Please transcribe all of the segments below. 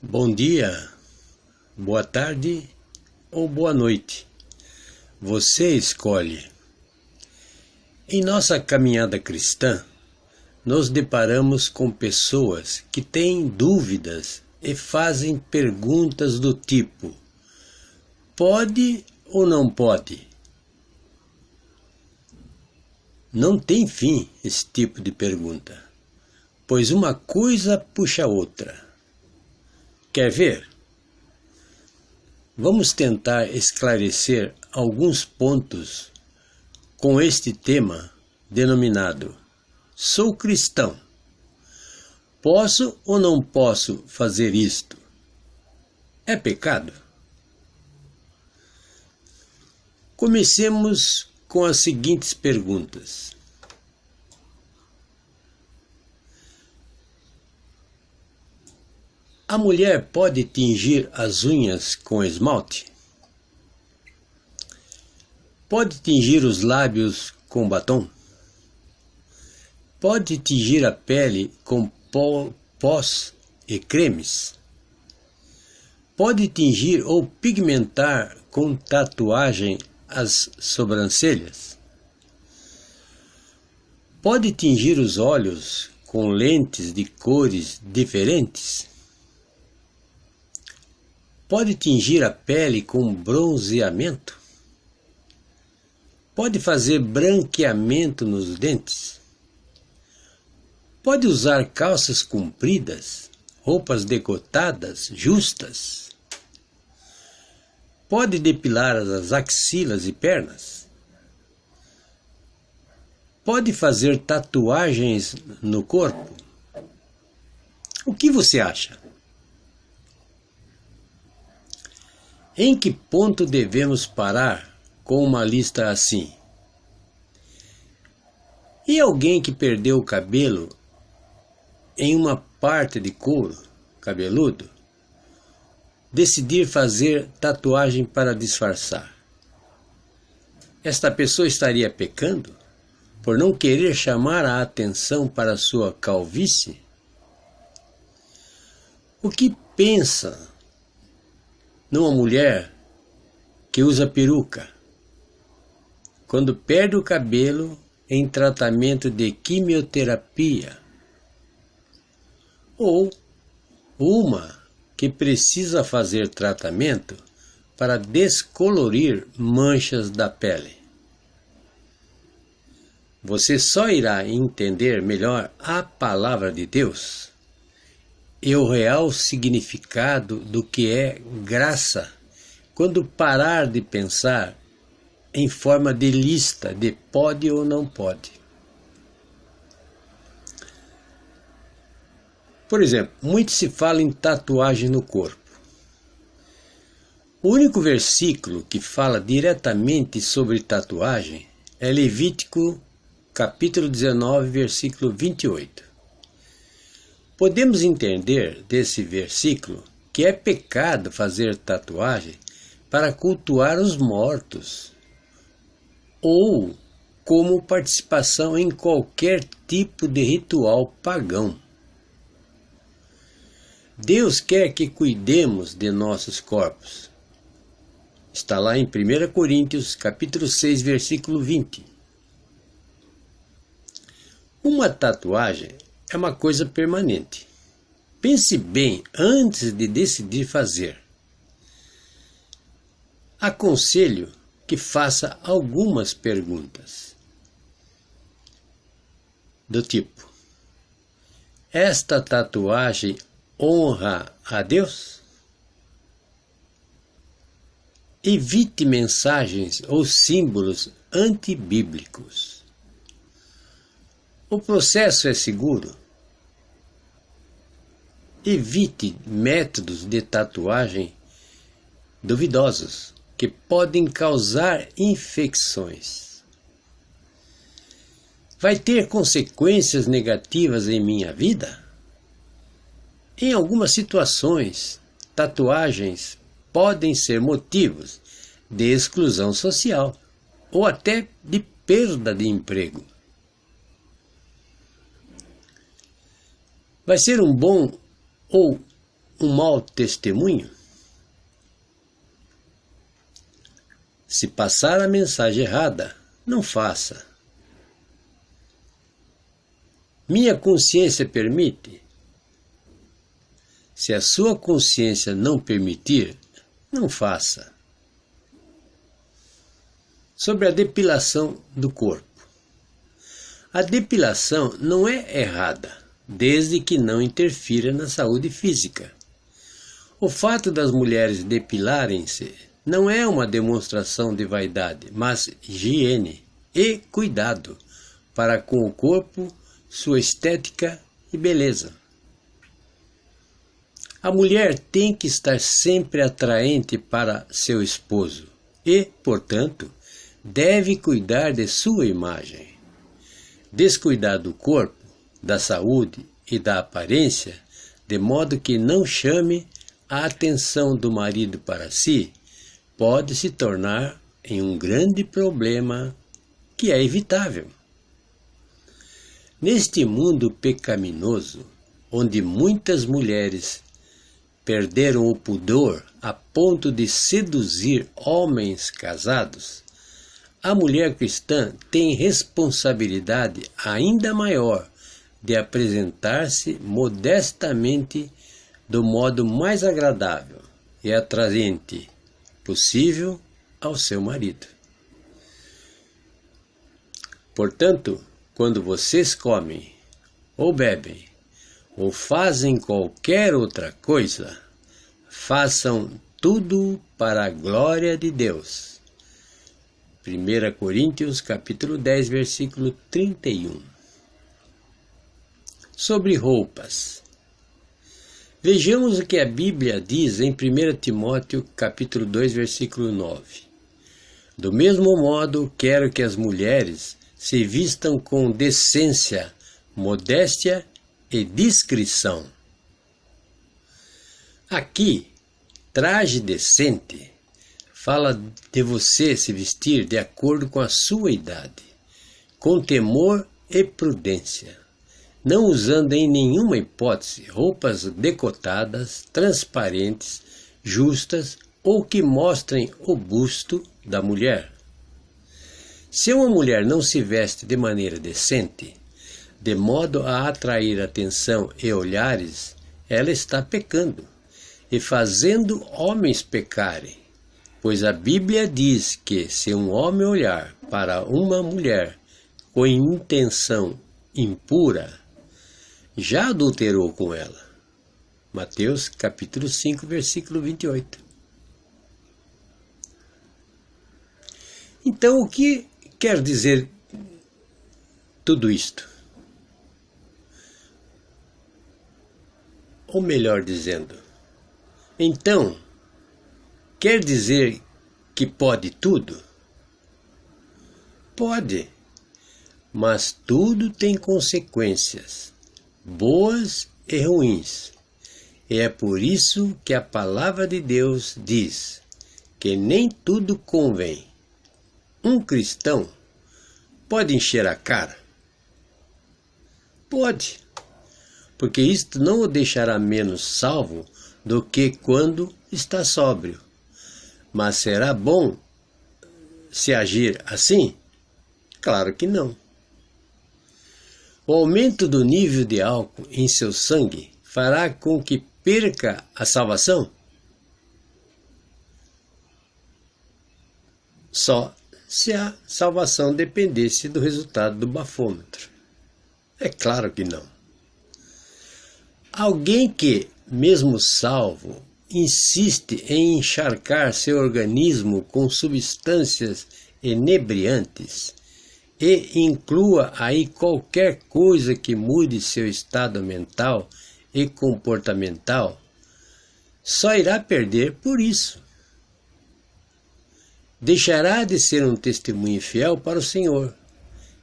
Bom dia, boa tarde ou boa noite. Você escolhe. Em nossa caminhada cristã, nos deparamos com pessoas que têm dúvidas e fazem perguntas do tipo: pode ou não pode? Não tem fim esse tipo de pergunta, pois uma coisa puxa a outra. Quer ver? Vamos tentar esclarecer alguns pontos com este tema denominado: sou cristão. Posso ou não posso fazer isto? É pecado? Comecemos com as seguintes perguntas. A mulher pode tingir as unhas com esmalte? Pode tingir os lábios com batom? Pode tingir a pele com pós e cremes? Pode tingir ou pigmentar com tatuagem as sobrancelhas? Pode tingir os olhos com lentes de cores diferentes? Pode tingir a pele com bronzeamento? Pode fazer branqueamento nos dentes? Pode usar calças compridas, roupas decotadas, justas? Pode depilar as axilas e pernas? Pode fazer tatuagens no corpo? O que você acha? Em que ponto devemos parar com uma lista assim? E alguém que perdeu o cabelo em uma parte de couro cabeludo decidir fazer tatuagem para disfarçar? Esta pessoa estaria pecando por não querer chamar a atenção para sua calvície? O que pensa numa mulher que usa peruca quando perde o cabelo em tratamento de quimioterapia? Ou uma que precisa fazer tratamento para descolorir manchas da pele? Você só irá entender melhor a palavra de Deus e o real significado do que é graça quando parar de pensar em forma de lista de pode ou não pode. Por exemplo, muito se fala em tatuagem no corpo. O único versículo que fala diretamente sobre tatuagem é Levítico capítulo 19, versículo 28. Podemos entender desse versículo que é pecado fazer tatuagem para cultuar os mortos ou como participação em qualquer tipo de ritual pagão. Deus quer que cuidemos de nossos corpos. Está lá em 1 Coríntios, capítulo 6, versículo 20. Uma tatuagem é uma coisa permanente. Pense bem antes de decidir fazer. Aconselho que faça algumas perguntas. Do tipo: esta tatuagem honra a Deus? Evite mensagens ou símbolos antibíblicos. O processo é seguro? Evite métodos de tatuagem duvidosos que podem causar infecções. Vai ter consequências negativas em minha vida? Em algumas situações, tatuagens podem ser motivos de exclusão social ou até de perda de emprego. Vai ser um bom ou um mau testemunho? Se passar a mensagem errada, não faça. Minha consciência permite? Se a sua consciência não permitir, não faça. Sobre a depilação do corpo. A depilação não é errada, desde que não interfira na saúde física. O fato das mulheres depilarem-se não é uma demonstração de vaidade, mas higiene e cuidado para com o corpo, sua estética e beleza. A mulher tem que estar sempre atraente para seu esposo e, portanto, deve cuidar de sua imagem. Descuidar do corpo, da saúde e da aparência, de modo que não chame a atenção do marido para si, pode se tornar em um grande problema que é evitável. Neste mundo pecaminoso, onde muitas mulheres perderam o pudor a ponto de seduzir homens casados, a mulher cristã tem responsabilidade ainda maior de apresentar-se modestamente do modo mais agradável e atraente possível ao seu marido. Portanto, quando vocês comem, ou bebem, ou fazem qualquer outra coisa, façam tudo para a glória de Deus. 1 Coríntios capítulo 10, versículo 31. Sobre roupas. Vejamos o que a Bíblia diz em 1 Timóteo capítulo 2, versículo 9. Do mesmo modo, quero que as mulheres se vistam com decência, modéstia e discrição. Aqui, traje decente fala de você se vestir de acordo com a sua idade, com temor e prudência, não usando em nenhuma hipótese roupas decotadas, transparentes, justas ou que mostrem o busto da mulher. Se uma mulher não se veste de maneira decente, de modo a atrair atenção e olhares, ela está pecando e fazendo homens pecarem. Pois a Bíblia diz que se um homem olhar para uma mulher com intenção impura, já adulterou com ela. Mateus capítulo 5, versículo 28. Então, o que quer dizer tudo isto? Ou melhor dizendo, então, quer dizer que pode tudo? Pode, mas tudo tem consequências, boas e ruins. E é por isso que a palavra de Deus diz que nem tudo convém. Um cristão pode encher a cara? Pode, porque isto não o deixará menos salvo do que quando está sóbrio. Mas será bom se agir assim? Claro que não. O aumento do nível de álcool em seu sangue fará com que perca a salvação? Só se a salvação dependesse do resultado do bafômetro. É claro que não. Alguém que, mesmo salvo, insiste em encharcar seu organismo com substâncias inebriantes e inclua aí qualquer coisa que mude seu estado mental e comportamental, só irá perder por isso. Deixará de ser um testemunho fiel para o Senhor,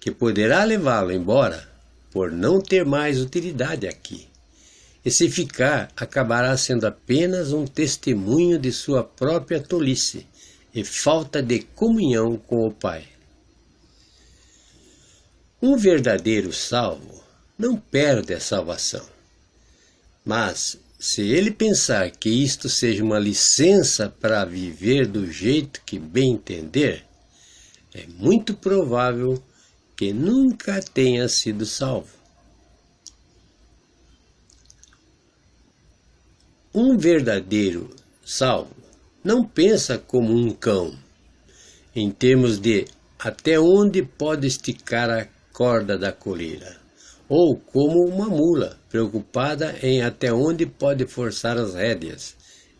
que poderá levá-lo embora por não ter mais utilidade aqui. E se ficar, acabará sendo apenas um testemunho de sua própria tolice e falta de comunhão com o Pai. Um verdadeiro salvo não perde a salvação, mas se ele pensar que isto seja uma licença para viver do jeito que bem entender, é muito provável que nunca tenha sido salvo. Um verdadeiro salvo não pensa como um cão, em termos de até onde pode esticar a corda da coleira, ou como uma mula, preocupada em até onde pode forçar as rédeas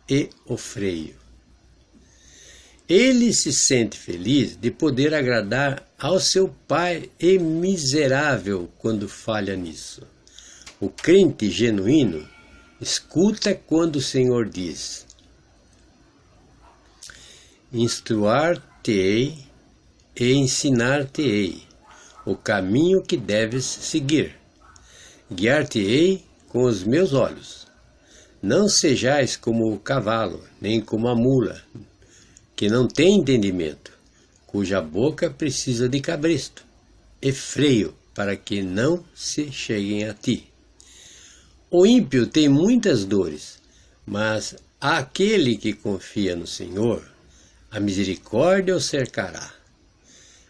e o freio. Ele se sente feliz de poder agradar ao seu Pai e miserável quando falha nisso. O crente genuíno escuta quando o Senhor diz: instruar-te-ei e ensinar-te-ei o caminho que deves seguir. Guiar-te-ei com os meus olhos. Não sejais como o cavalo, nem como a mula, que não tem entendimento, cuja boca precisa de cabresto e freio para que não se cheguem a ti. O ímpio tem muitas dores, mas aquele que confia no Senhor, a misericórdia o cercará.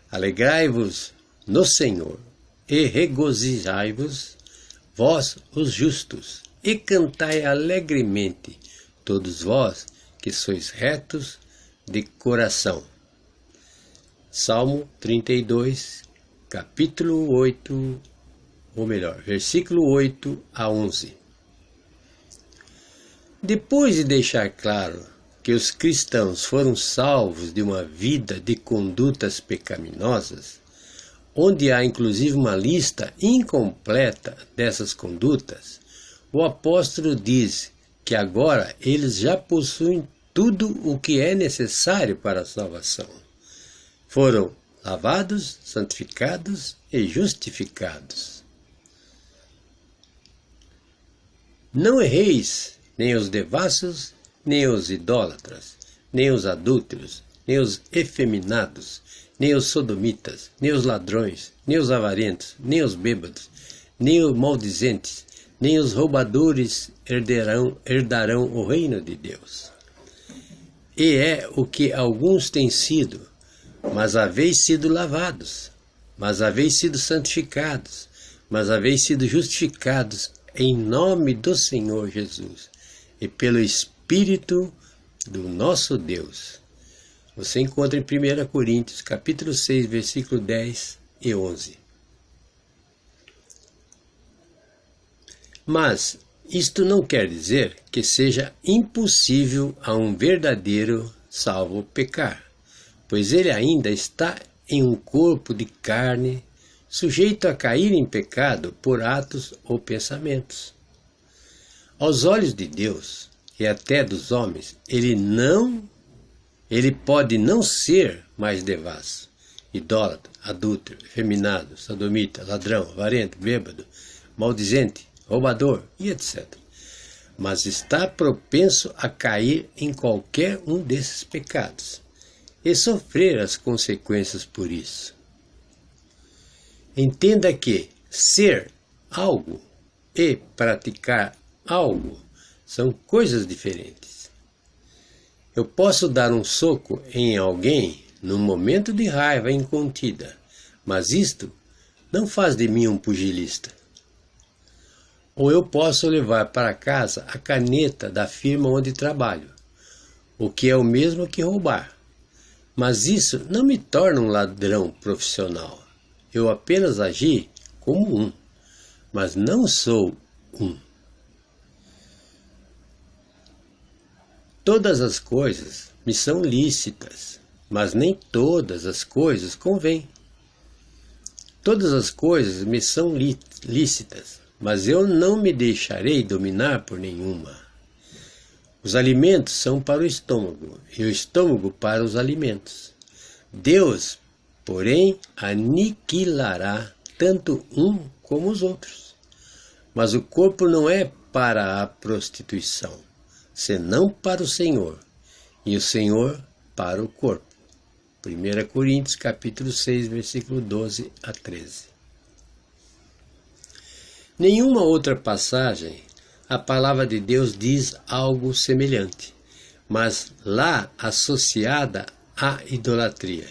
Alegrai-vos no Senhor e regozijai-vos, vós os justos, e cantai alegremente, todos vós que sois retos de coração. Salmo 32, capítulo 8, ou melhor, versículo 8 a 11. Depois de deixar claro que os cristãos foram salvos de uma vida de condutas pecaminosas, onde há inclusive uma lista incompleta dessas condutas, o apóstolo diz que agora eles já possuem tudo o que é necessário para a salvação. Foram lavados, santificados e justificados. Não erreis, nem os devassos, nem os idólatras, nem os adúlteros, nem os efeminados, nem os sodomitas, nem os ladrões, nem os avarentos, nem os bêbados, nem os maldizentes, nem os roubadores herdarão o reino de Deus. E é o que alguns têm sido, mas haveis sido lavados, mas haveis sido santificados, mas haveis sido justificados em nome do Senhor Jesus e pelo Espírito do nosso Deus. Você encontra em 1 Coríntios, capítulo 6, versículo 10 e 11. Mas isto não quer dizer que seja impossível a um verdadeiro salvo pecar, pois ele ainda está em um corpo de carne, sujeito a cair em pecado por atos ou pensamentos. Aos olhos de Deus e até dos homens, ele pode não ser mais devasso, idólatra, adúltero, efeminado, sodomita, ladrão, avarento, bêbado, maldizente, roubador e etc. Mas está propenso a cair em qualquer um desses pecados e sofrer as consequências por isso. Entenda que ser algo e praticar algo são coisas diferentes. Eu posso dar um soco em alguém num momento de raiva incontida, mas isto não faz de mim um pugilista. Ou eu posso levar para casa a caneta da firma onde trabalho, o que é o mesmo que roubar. Mas isso não me torna um ladrão profissional. Eu apenas agi como um, mas não sou um. Todas as coisas me são lícitas, mas nem todas as coisas convêm. Todas as coisas me são lícitas, mas eu não me deixarei dominar por nenhuma. Os alimentos são para o estômago, e o estômago para os alimentos. Deus, porém, aniquilará tanto um como os outros. Mas o corpo não é para a prostituição, senão para o Senhor, e o Senhor para o corpo. 1 Coríntios, capítulo 6, versículo 12 a 13. Nenhuma outra passagem a palavra de Deus diz algo semelhante, mas lá associada à idolatria.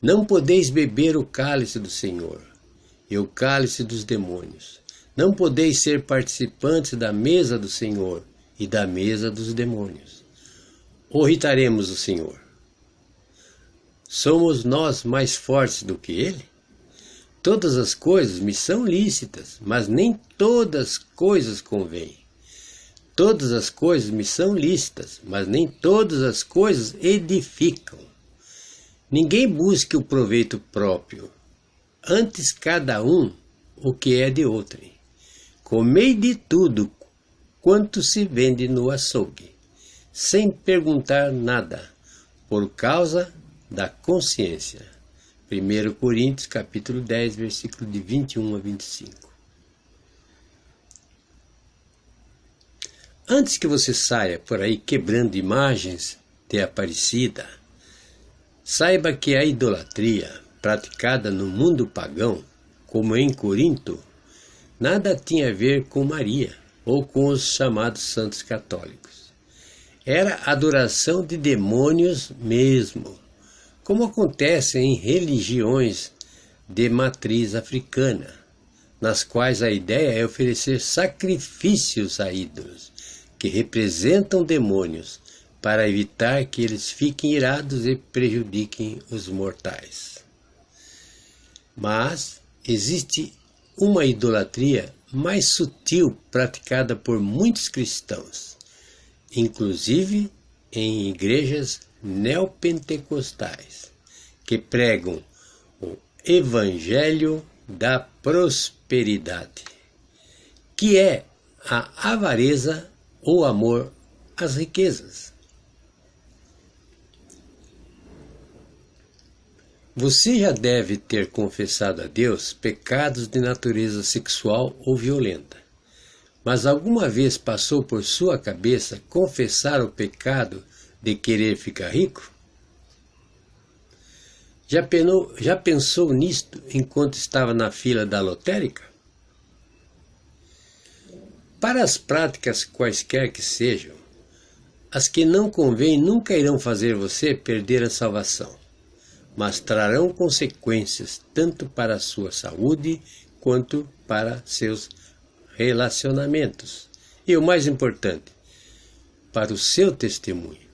Não podeis beber o cálice do Senhor e o cálice dos demônios. Não podeis ser participantes da mesa do Senhor e da mesa dos demônios. Ou irritaremos o Senhor? Somos nós mais fortes do que Ele? Todas as coisas me são lícitas, mas nem todas as coisas convêm. Todas as coisas me são lícitas, mas nem todas as coisas edificam. Ninguém busque o proveito próprio, antes cada um o que é de outrem. Comei de tudo quanto se vende no açougue, sem perguntar nada, por causa da consciência. 1 Coríntios capítulo 10, versículo de 21 a 25. Antes que você saia por aí quebrando imagens de Aparecida, saiba que a idolatria praticada no mundo pagão, como em Corinto, nada tinha a ver com Maria ou com os chamados santos católicos. Era adoração de demônios mesmo, como acontece em religiões de matriz africana, nas quais a ideia é oferecer sacrifícios a ídolos, que representam demônios, para evitar que eles fiquem irados e prejudiquem os mortais. Mas existe uma idolatria mais sutil praticada por muitos cristãos, inclusive em igrejas neopentecostais, que pregam o evangelho da prosperidade, que é a avareza ou amor às riquezas. Você já deve ter confessado a Deus pecados de natureza sexual ou violenta, mas alguma vez passou por sua cabeça confessar o pecado de querer ficar rico? Já pensou nisto enquanto estava na fila da lotérica? Para as práticas quaisquer que sejam, as que não convêm nunca irão fazer você perder a salvação, mas trarão consequências tanto para a sua saúde quanto para seus relacionamentos. E o mais importante, para o seu testemunho.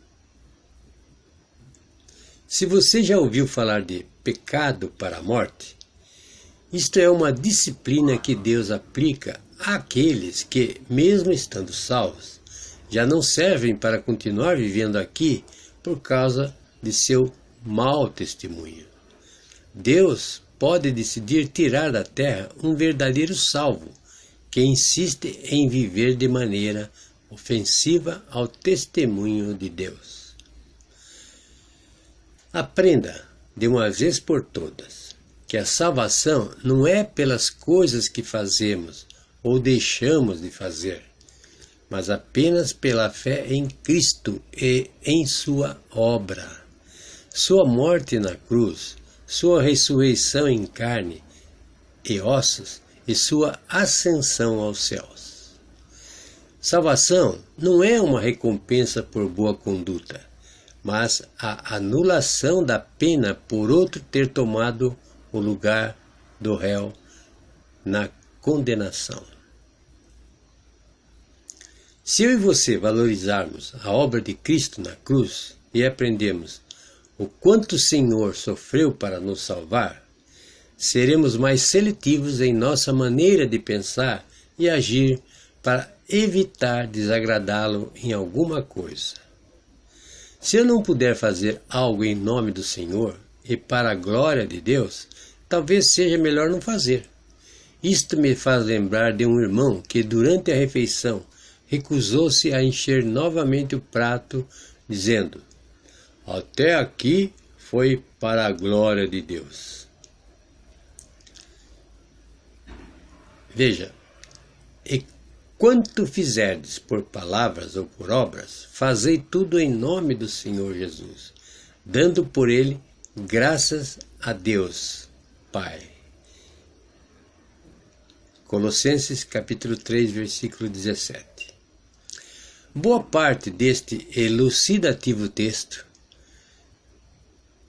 Se você já ouviu falar de pecado para a morte, isto é uma disciplina que Deus aplica àqueles que, mesmo estando salvos, já não servem para continuar vivendo aqui por causa de seu mau testemunho. Deus pode decidir tirar da terra um verdadeiro salvo que insiste em viver de maneira ofensiva ao testemunho de Deus. Aprenda, de uma vez por todas, que a salvação não é pelas coisas que fazemos ou deixamos de fazer, mas apenas pela fé em Cristo e em sua obra. Sua morte na cruz, sua ressurreição em carne e ossos e sua ascensão aos céus. Salvação não é uma recompensa por boa conduta, mas a anulação da pena por outro ter tomado o lugar do réu na condenação. Se eu e você valorizarmos a obra de Cristo na cruz e aprendermos o quanto o Senhor sofreu para nos salvar, seremos mais seletivos em nossa maneira de pensar e agir para evitar desagradá-lo em alguma coisa. Se eu não puder fazer algo em nome do Senhor e para a glória de Deus, talvez seja melhor não fazer. Isto me faz lembrar de um irmão que durante a refeição recusou-se a encher novamente o prato, dizendo: "Até aqui foi para a glória de Deus." Veja, e quanto fizerdes por palavras ou por obras, fazei tudo em nome do Senhor Jesus, dando por ele graças a Deus, Pai. Colossenses capítulo 3, versículo 17. Boa parte deste elucidativo texto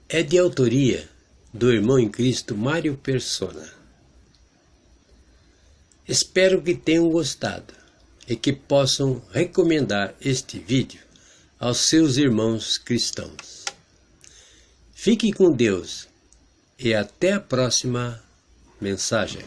é de autoria do irmão em Cristo Mário Persona. Espero que tenham gostado e que possam recomendar este vídeo aos seus irmãos cristãos. Fique com Deus e até a próxima mensagem.